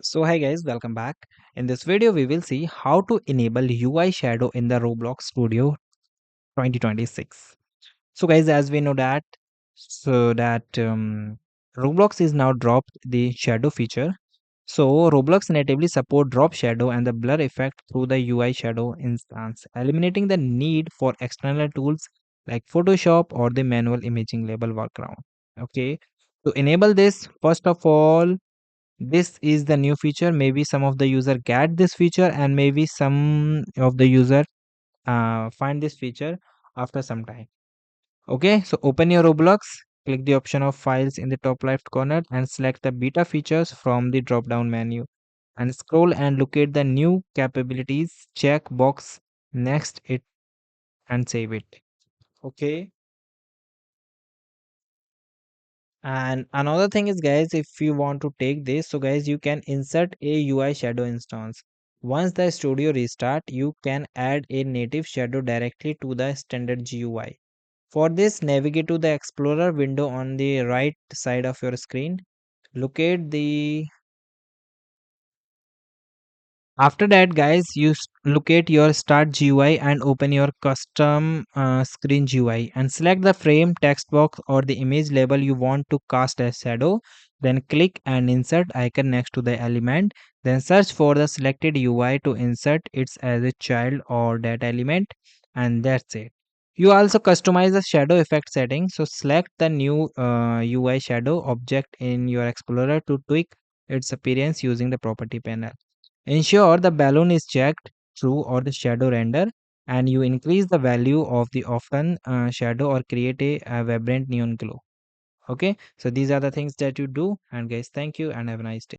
So hi guys, welcome back. In this video, we will see how to enable UI shadow in the Roblox Studio 2026. So guys, as we know that, Roblox is now dropped the shadow feature. So Roblox natively support drop shadow and the blur effect through the UI shadow instance, eliminating the need for external tools like Photoshop or the manual imaging label workaround. Okay, to enable this, first of all, this is the new feature. Maybe some of the user get this feature and maybe some of the user find this feature after some time. Okay, so open your Roblox, click the option of files in the top left corner and select the beta features from the drop down menu and scroll and locate the new capabilities check box next it and save it. Okay. And another thing is, guys, if you want to take this, so guys, you can insert a UI shadow instance. Once the studio restart, you can add a native shadow directly to the standard GUI. For this, navigate to the Explorer window on the right side of your screen. Locate the After that, guys, locate your Start GUI and open your custom screen GUI and select the frame, text box, or the image label you want to cast as shadow. Then click and insert icon next to the element. Then search for the selected UI to insert it as a child or that element, and that's it. You also customize the shadow effect setting. So select the new UI shadow object in your Explorer to tweak its appearance using the property panel. Ensure the balloon is checked true or the shadow render, and you increase the value of the often shadow or create a vibrant neon glow. Okay, so these are the things that you do. And guys, thank you and have a nice day.